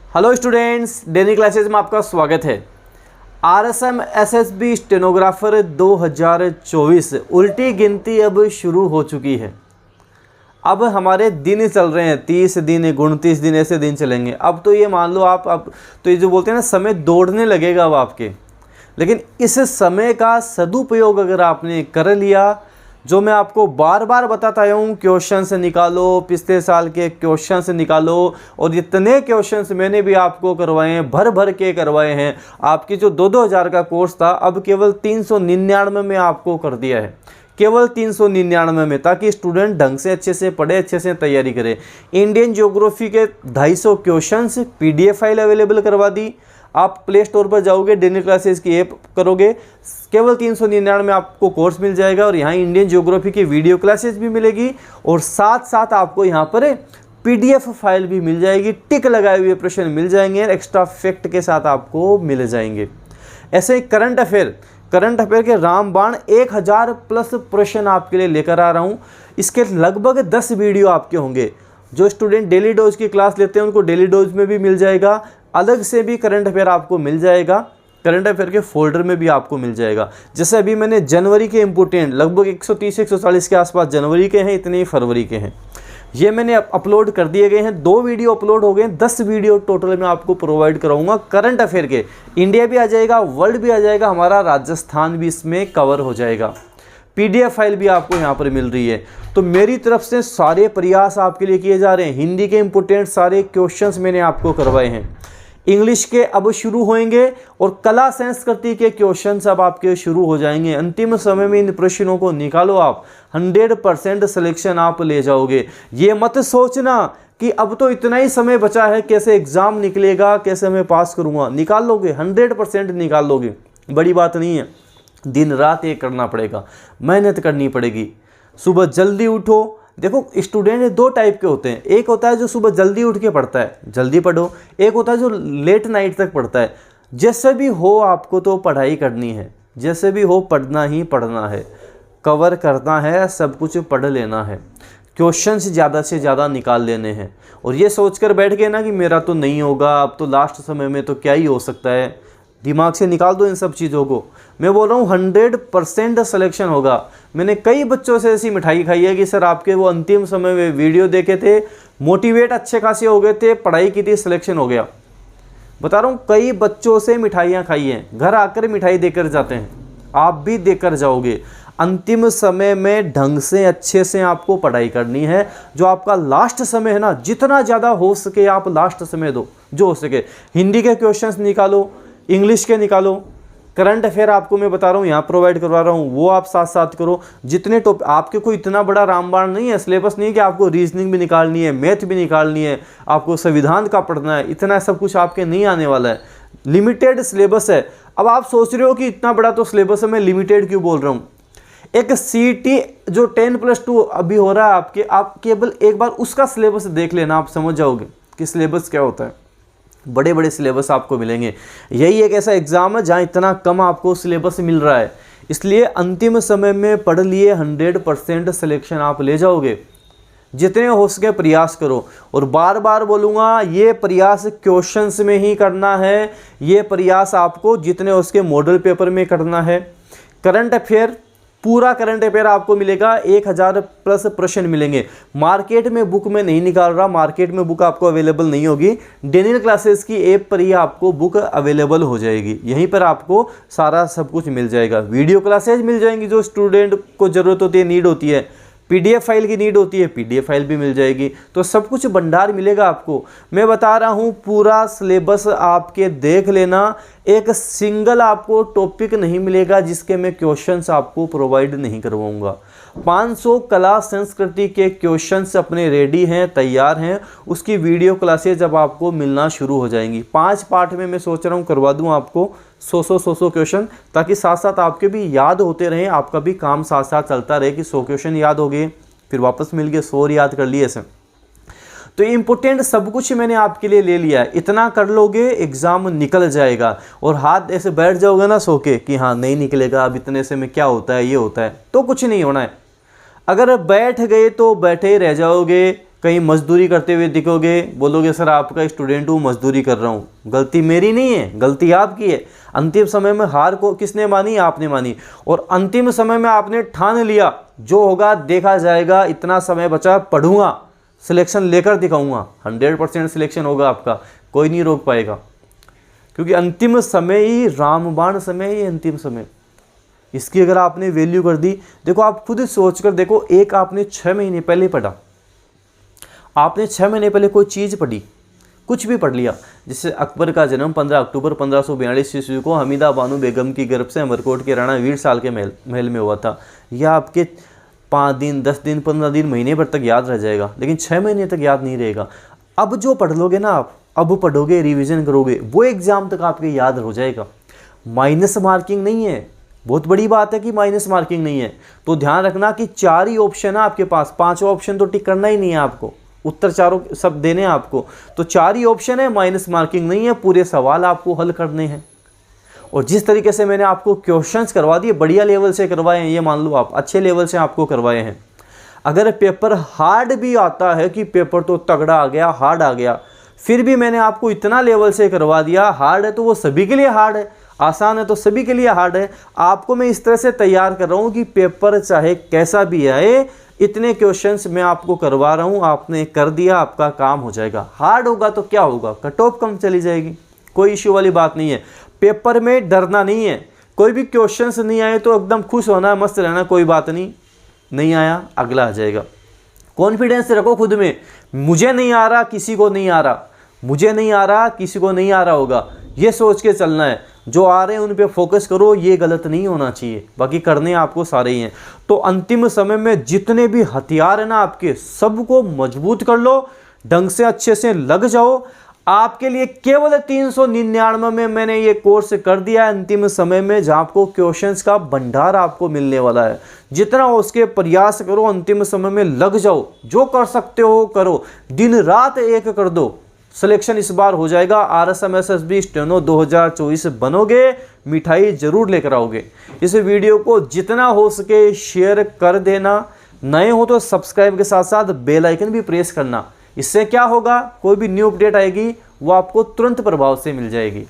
Hello students, daily classes में आपका स्वागत है। आरएसएम एसएसबी स्टेनोग्राफर 2024 उल्टी गिनती अब शुरू हो चुकी है। अब हमारे दिन चल रहे हैं, 30 दिन 29 दिन ऐसे दिन चलेंगे। अब तो ये मान लो आप अब तो ये जो बोलते हैं ना, समय दौड़ने लगेगा अब आपके। लेकिन इस समय का सदुपयोग अगर आपने कर लिया, जो मैं आपको बार बार बताता आया हूँ, क्वेश्चंस निकालो, पिछले साल के क्वेश्चंस निकालो। और इतने क्वेश्चंस मैंने भी आपको करवाए हैं, भर भर के करवाए हैं। आपकी जो 2-2 हज़ार का कोर्स था, अब केवल 399 में आपको कर दिया है, केवल 399 में, ताकि स्टूडेंट ढंग से अच्छे से पढ़े, अच्छे से तैयारी करे। इंडियन ज्योग्राफी के 250 क्वेश्चंस PDF फाइल अवेलेबल करवा दी। आप प्ले स्टोर पर जाओगे, डेली क्लासेस की ऐप करोगे, केवल 399 में आपको कोर्स मिल जाएगा। और यहाँ इंडियन ज्योग्राफी की वीडियो क्लासेस भी मिलेगी और साथ साथ आपको यहाँ पर PDF फाइल भी मिल जाएगी, टिक लगाए हुए प्रश्न मिल जाएंगे, एक्स्ट्रा फैक्ट के साथ आपको मिल जाएंगे। ऐसे ही करंट अफेयर के रामबाण 1000 प्लस प्रश्न आपके लिए लेकर आ रहा हूँ। इसके लगभग 10 वीडियो आपके होंगे। जो स्टूडेंट डेली डोज की क्लास लेते हैं उनको डेली डोज में भी मिल जाएगा, अलग से भी करंट अफेयर आपको मिल जाएगा, करंट अफेयर के फोल्डर में भी आपको मिल जाएगा। जैसे अभी मैंने जनवरी के इम्पोर्टेंट लगभग 130-140 के आसपास जनवरी के हैं, इतने ही फरवरी के हैं, ये मैंने अपलोड कर दिए गए हैं। 2 वीडियो अपलोड हो गए, 10 वीडियो टोटल में आपको प्रोवाइड कराऊंगा करंट अफेयर के। इंडिया भी आ जाएगा, वर्ल्ड भी आ जाएगा, हमारा राजस्थान भी इसमें कवर हो जाएगा। PDF फाइल भी आपको यहाँ पर मिल रही है। तो मेरी तरफ से सारे प्रयास आपके लिए किए जा रहे हैं। हिंदी के इम्पोर्टेंट सारे क्वेश्चंस मैंने आपको करवाए हैं। इंग्लिश के अब शुरू होंगे और कला संस्कृति के क्वेश्चंस अब आपके शुरू हो जाएंगे। अंतिम समय में इन प्रश्नों को निकालो, आप 100% सिलेक्शन आप ले जाओगे। ये मत सोचना कि अब तो इतना ही समय बचा है, कैसे एग्ज़ाम निकलेगा, कैसे मैं पास करूँगा। निकाल लोगे, 100% निकाल लोगे, बड़ी बात नहीं है। दिन रात ये करना पड़ेगा, मेहनत करनी पड़ेगी। सुबह जल्दी उठो। देखो, स्टूडेंट 2 टाइप के होते हैं। एक होता है जो सुबह जल्दी उठ के पढ़ता है, जल्दी पढ़ो। एक होता है जो लेट नाइट तक पढ़ता है। जैसे भी हो आपको तो पढ़ाई करनी है, जैसे भी हो पढ़ना ही पढ़ना है, कवर करना है, सब कुछ पढ़ लेना है, क्वेश्चंस ज़्यादा से ज़्यादा निकाल लेने हैं। और ये सोचकर बैठ गए ना कि मेरा तो नहीं होगा, अब तो लास्ट समय में तो क्या ही हो सकता है, दिमाग से निकाल दो इन सब चीज़ों को। मैं बोल रहा हूँ 100% सिलेक्शन होगा। मैंने कई बच्चों से ऐसी मिठाई खाई है कि सर आपके वो अंतिम समय में वीडियो देखे थे, मोटिवेट अच्छे खासे हो गए थे, पढ़ाई की थी, सिलेक्शन हो गया। बता रहा हूँ, कई बच्चों से मिठाइयाँ खाई हैं, घर आकर मिठाई देकर जाते हैं, आप भी देकर जाओगे। अंतिम समय में ढंग से अच्छे से आपको पढ़ाई करनी है। जो आपका लास्ट समय है ना, जितना ज़्यादा हो सके आप लास्ट समय दो, जो हो सके। हिंदी के क्वेश्चंस निकालो, इंग्लिश के निकालो, करंट अफेयर आपको मैं बता रहा हूँ यहाँ प्रोवाइड करवा रहा हूँ, वो आप साथ साथ करो। जितने टॉपिक आपके, कोई इतना बड़ा रामबाण नहीं है, सिलेबस नहीं है कि आपको रीजनिंग भी निकालनी है, मैथ भी निकालनी है, आपको संविधान का पढ़ना है, इतना सब कुछ आपके नहीं आने वाला है। लिमिटेड सिलेबस है। अब आप सोच रहे हो कि इतना बड़ा तो सिलेबस है, मैं लिमिटेड क्यों बोल रहा हूँ। एक CET जो 10+2 अभी हो रहा है आपके, आप केवल एक बार उसका सिलेबस देख लेना, आप समझ जाओगे कि सिलेबस क्या होता है। बड़े बड़े सिलेबस आपको मिलेंगे। यही एक ऐसा एग्ज़ाम है जहाँ इतना कम आपको सिलेबस मिल रहा है, इसलिए अंतिम समय में पढ़ लिए 100% सिलेक्शन आप ले जाओगे। जितने हो सके प्रयास करो। और बार बार बोलूँगा, ये प्रयास क्वेश्चंस में ही करना है, ये प्रयास आपको जितने हो सके मॉडल पेपर में करना है। करंट अफेयर, पूरा करंट अफेयर आपको मिलेगा, 1000 प्लस प्रश्न मिलेंगे। मार्केट में बुक में नहीं निकाल रहा, मार्केट में बुक आपको अवेलेबल नहीं होगी। डेली क्लासेस की ऐप पर ही आपको बुक अवेलेबल हो जाएगी, यहीं पर आपको सारा सब कुछ मिल जाएगा। वीडियो क्लासेज मिल जाएंगी, जो स्टूडेंट को ज़रूरत होती है, नीड होती है। PDF फाइल की नीड होती है, PDF फाइल भी मिल जाएगी। तो सब कुछ भंडार मिलेगा आपको। मैं बता रहा हूँ, पूरा सिलेबस आपके देख लेना। एक सिंगल आपको टॉपिक नहीं मिलेगा जिसके मैं क्वेश्चंस आपको प्रोवाइड नहीं करवाऊंगा। 500 कला संस्कृति के क्वेश्चंस अपने रेडी हैं, तैयार हैं। उसकी वीडियो क्लासेज अब आपको मिलना शुरू हो जाएंगी। 5 पार्ट में मैं सोच रहा हूँ करवा दूँ आपको 100 क्वेश्चन, ताकि साथ साथ आपके भी याद होते रहें, आपका भी काम साथ साथ चलता रहे कि 100 क्वेश्चन याद हो गए, फिर वापस मिल गए, 100 याद कर लिए ऐसे। तो इम्पोर्टेंट सब कुछ मैंने आपके लिए ले लिया है। इतना कर लोगे, एग्ज़ाम निकल जाएगा। और हाथ ऐसे बैठ जाओगे ना सो के कि हाँ नहीं निकलेगा, अब इतने से में क्या होता है, ये होता है, तो कुछ नहीं होना है। अगर बैठ गए तो बैठे ही रह जाओगे, कहीं मजदूरी करते हुए दिखोगे, बोलोगे सर आपका स्टूडेंट हूँ, मजदूरी कर रहा हूँ, गलती मेरी नहीं है, गलती आपकी है। अंतिम समय में हार को किसने मानी? आपने मानी। और अंतिम समय में आपने ठान लिया जो होगा देखा जाएगा, इतना समय बचा, पढ़ूंगा, सिलेक्शन लेकर दिखाऊंगा, 100% सिलेक्शन होगा आपका, कोई नहीं रोक पाएगा। क्योंकि अंतिम समय ही रामबाण समय ही, अंतिम समय, इसकी अगर आपने वैल्यू कर दी, देखो आप खुद सोच कर देखो, एक आपने 6 महीने पहले पढ़ा, आपने 6 महीने पहले कोई चीज़ पढ़ी, कुछ भी पढ़ लिया, जिससे अकबर का जन्म 15 अक्टूबर 1542 ईस्वी को हमीदा बानो बेगम की गर्भ से अमरकोट के राणा वीर साल के महल में हुआ था। यह आपके 5 दिन, 10 दिन, 15 दिन, महीने भर तक याद रह जाएगा, लेकिन 6 महीने तक याद नहीं रहेगा। अब जो पढ़ लोगे ना आप, अब पढ़ोगे, रिवीजन करोगे, वो एग्जाम तक आपके याद हो जाएगा। माइनस मार्किंग नहीं है, बहुत बड़ी बात है कि माइनस मार्किंग नहीं है। तो ध्यान रखना कि 4 ही ऑप्शन है आपके पास, 5वां ऑप्शन तो टिक करना ही नहीं है आपको, उत्तर चारों सब देने हैं आपको, तो 4 ही ऑप्शन है, माइनस मार्किंग नहीं है, पूरे सवाल आपको हल करने हैं। और जिस तरीके से मैंने आपको क्वेश्चंस करवा दिए, बढ़िया लेवल से करवाए हैं, ये मान लो आप अच्छे लेवल से आपको करवाए हैं। अगर पेपर हार्ड भी आता है कि पेपर तो तगड़ा आ गया, हार्ड आ गया, फिर भी मैंने आपको इतना लेवल से करवा दिया, हार्ड है तो वो सभी के लिए हार्ड है, आसान है तो सभी के लिए हार्ड है। आपको मैं इस तरह से तैयार कर रहा हूँ कि पेपर चाहे कैसा भी आए, इतने क्वेश्चंस मैं आपको करवा रहा हूँ, आपने कर दिया, आपका काम हो जाएगा। हार्ड होगा तो क्या होगा? कट ऑफ कम चली जाएगी, कोई इश्यू वाली बात नहीं है। पेपर में डरना नहीं है, कोई भी क्वेश्चंस नहीं आए तो एकदम खुश होना, मस्त रहना, कोई बात नहीं आया अगला आ जाएगा। कॉन्फिडेंस रखो खुद में, मुझे नहीं आ रहा, किसी को नहीं आ रहा, मुझे नहीं आ रहा, किसी को नहीं आ रहा होगा, ये सोच के चलना है। जो आ रहे हैं उन पे फोकस करो, ये गलत नहीं होना चाहिए, बाकी करने आपको सारे ही हैं। तो अंतिम समय में जितने भी हथियार है ना आपके, सबको मजबूत कर लो, ढंग से अच्छे से लग जाओ। आपके लिए केवल 399 में मैंने ये कोर्स कर दिया है अंतिम समय में, जहाँ आपको क्वेश्चंस का भंडार आपको मिलने वाला है। जितना हो उसके प्रयास करो, अंतिम समय में लग जाओ, जो कर सकते हो करो, दिन रात एक कर दो, सिलेक्शन इस बार हो जाएगा। RSM SSB स्टेनो 2024 बनोगे, मिठाई जरूर लेकर आओगे। इस वीडियो को जितना हो सके शेयर कर देना, नए हो तो सब्सक्राइब के साथ साथ बेल आइकन भी प्रेस करना। इससे क्या होगा, कोई भी न्यू अपडेट आएगी वो आपको तुरंत प्रभाव से मिल जाएगी।